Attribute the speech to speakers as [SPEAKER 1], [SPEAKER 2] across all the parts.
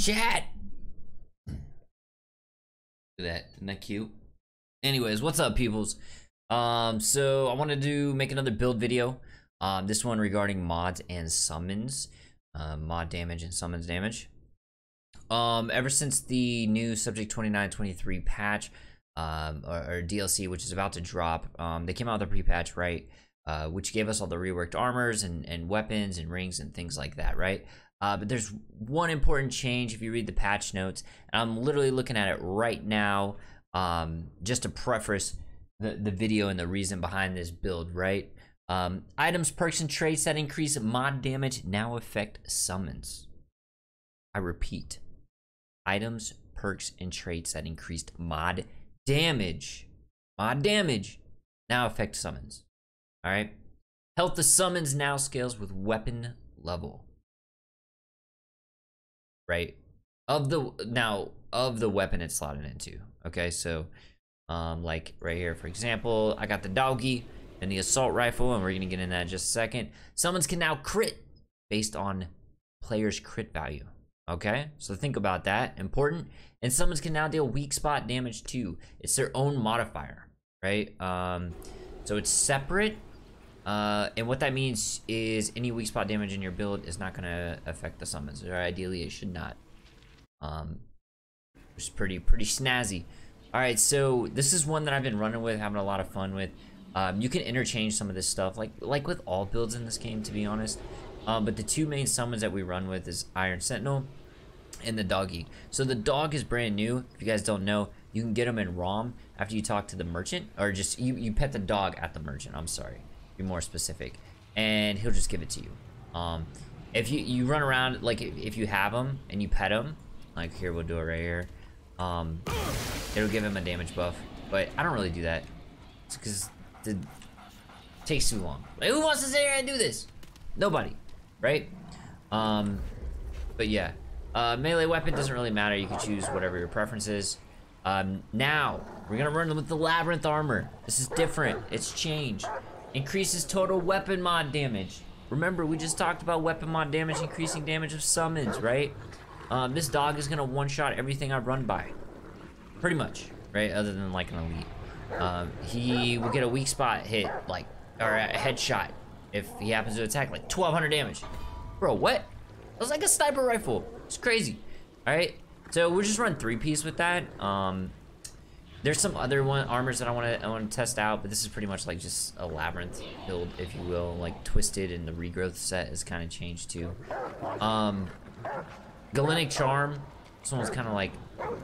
[SPEAKER 1] chat. Look at that, isn't that cute? Anyways, what's up, peoples? So I wanted to make another build video. This one regarding mods and summons, mod damage and summons damage. Ever since the new Subject 2923 patch, or DLC, which is about to drop, they came out with a pre-patch, right? Which gave us all the reworked armors and weapons and rings and things like that, right? But there's one important change if you read the patch notes, and I'm literally looking at it right now, just to preface the video and the reason behind this build, right? Items, perks, and traits that increase mod damage now affect summons. I repeat, items, perks, and traits that increased mod damage now affect summons. All right. Health of summons now scales with weapon level. Right. Of the weapon it's slotted into. Okay, so like right here, for example, I got the Doggy and the assault rifle, and we're gonna get in that in just a second. Summons can now crit based on player's crit value. Okay, so think about that. Important. And summons can now deal weak spot damage too. It's their own modifier, right? So it's separate. And what that means is any weak spot damage in your build is not gonna affect the summons, or ideally it should not. It's pretty snazzy. All right, so this is one that I've been running with, having a lot of fun with. You can interchange some of this stuff, like with all builds in this game, to be honest. But the two main summons that we run with is Iron Sentinel and the Doggy. So the dog is brand new. If you guys don't know, you can get him in ROM after you talk to the merchant, or just you pet the dog at the merchant. I'm sorry, be more specific, and he'll just give it to you. If you run around, like if you have him and you pet him, like here, we'll do it right here. It'll give him a damage buff, but I don't really do that. It's because it takes too long. Like, who wants to sit here and do this? Nobody, right? But yeah, melee weapon doesn't really matter. You can choose whatever your preference is. Now we're gonna run with the Labyrinth Armor. This is different. It's changed. Increases total weapon mod damage. Remember, we just talked about weapon mod damage increasing damage of summons, right? This dog is gonna one-shot everything I run by, pretty much, right? Other than like an elite. He will get a weak spot hit, like, or a headshot if he happens to attack, like 1200 damage. Bro, what? That was like a sniper rifle. It's crazy. All right, so we'll just run 3-piece with that. There's some other armors that I want to test out, but this is pretty much like just a labyrinth build, if you will. Like Twisted and the regrowth set is kind of changed too. Galenic Charm, this one's kind of like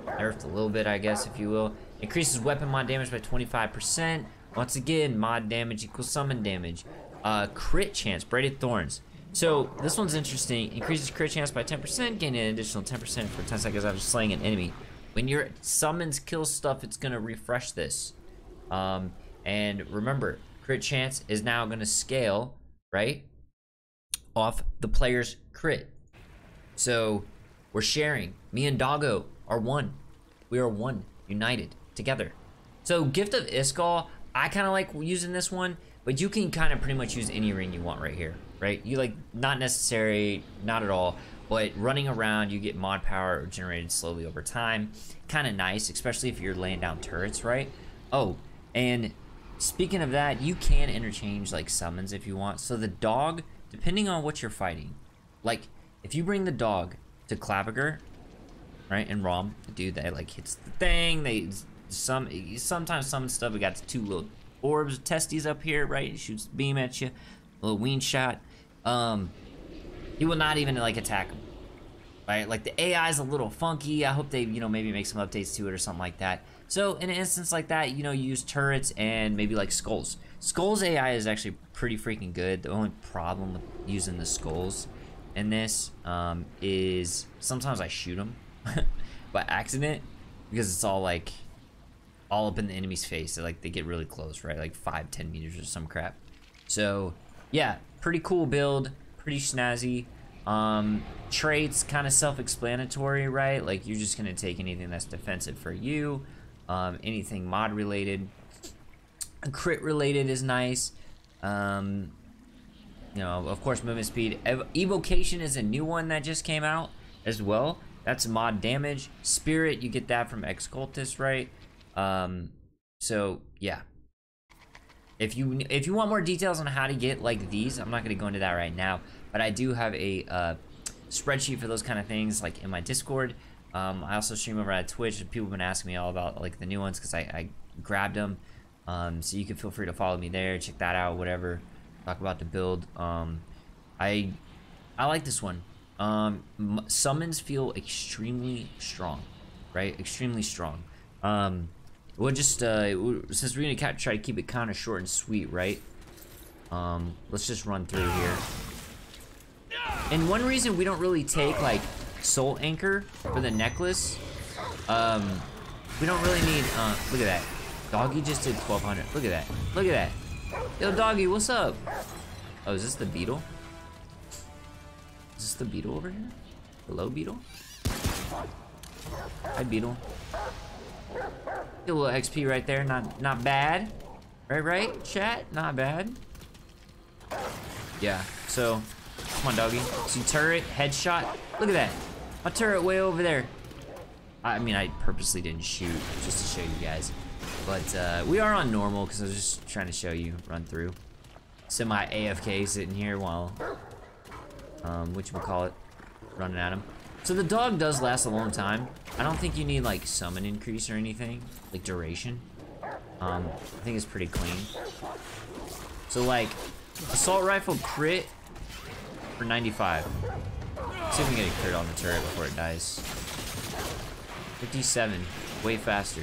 [SPEAKER 1] nerfed a little bit, I guess, if you will. Increases weapon mod damage by 25%. Once again, mod damage equals summon damage. Crit chance, Braided Thorns. So this one's interesting. Increases crit chance by 10%, gain an additional 10% for 10 seconds after slaying an enemy. When your summons kill stuff, it's gonna refresh this. And remember, crit chance is now gonna scale, right, off the player's crit. So we're sharing. Me and Doggo are one. We are one, united, together. So Gift of Iskal, I kind of like using this one, but you can kind of pretty much use any ring you want right here, right? You like, not necessary, not at all, but running around, you get mod power generated slowly over time. Kind of nice, especially if you're laying down turrets, right? Oh, and speaking of that, you can interchange like summons if you want. So the dog, depending on what you're fighting, like if you bring the dog to Claviger, right, in ROM, the dude that like hits the thing, sometimes summon stuff. We got the two little orbs, testes up here, right? He shoots the beam at you, a little ween shot. He will not even like attack him, right? Like the AI is a little funky. I hope they, maybe make some updates to it or something like that. So in an instance like that, you use turrets and maybe like skulls. Skulls AI is actually pretty freaking good. The only problem with using the skulls in this is sometimes I shoot them by accident because it's all up in the enemy's face. So, like they get really close, right? Like 5-10 meters or some crap. So yeah, pretty cool build, pretty snazzy. Traits kind of self-explanatory, right? Like you're just gonna take anything that's defensive for you, anything mod related. Crit related is nice. Of course, movement speed. Evocation is a new one that just came out as well. That's mod damage. Spirit, you get that from Ex-Cultist, right? So yeah. If you want more details on how to get like these, I'm not gonna go into that right now, but I do have a spreadsheet for those kind of things, like in my Discord. I also stream over at Twitch, and people have been asking me all about like the new ones because I grabbed them. So you can feel free to follow me there, check that out, whatever. Talk about the build. I like this one. Summons feel extremely strong, right? Extremely strong. We'll just since we're gonna try to keep it kind of short and sweet, right? Let's just run through here. And one reason we don't really take like Soul Anchor for the necklace, we don't really need. Look at that. Doggy just did 1200. Look at that. Look at that. Yo, Doggy, what's up? Oh, is this the beetle? Is this the beetle over here? Hello, beetle? Hi, beetle. Get a little XP right there. Not bad. Right, chat? Not bad. Yeah, so come on, Doggy. See turret, headshot. Look at that. My turret way over there. I mean, I purposely didn't shoot just to show you guys. But we are on normal because I was just trying to show you, run through. Semi AFK sitting here while, whatchamacallit, running at him. So the dog does last a long time. I don't think you need like summon increase or anything, like duration. I think it's pretty clean. So like, assault rifle crit for 95. Let's see if we can get a crit on the turret before it dies. 57, way faster.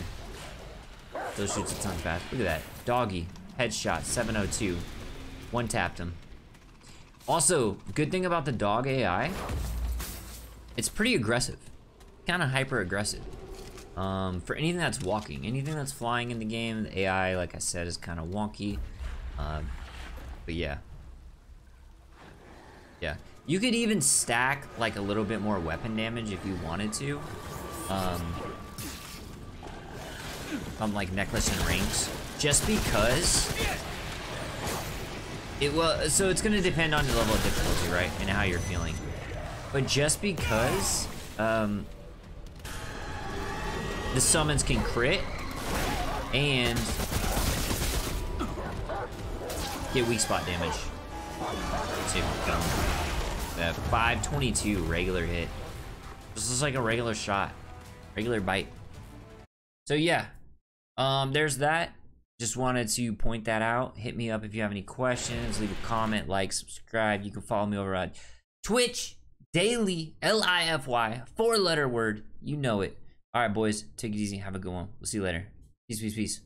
[SPEAKER 1] Still shoots a ton fast. Look at that. Doggy, headshot, 702. One tapped him. Also, good thing about the dog AI, it's pretty aggressive. Kind of hyper aggressive. For anything that's walking, anything that's flying in the game, the AI, like I said, is kind of wonky. But yeah. Yeah. You could even stack like a little bit more weapon damage if you wanted to. On like necklace and rings, just because it will. So it's gonna depend on the level of difficulty, right, and how you're feeling. But just because the summons can crit and get weak spot damage. Let's see if we can that 522 regular hit. This is like a regular shot, regular bite. So yeah, there's that. Just wanted to point that out. Hit me up if you have any questions. Leave a comment, like, subscribe. You can follow me over at Twitch daily, LIFY, 4-letter word. You know it. All right, boys, take it easy. Have a good one. We'll see you later. Peace, peace, peace.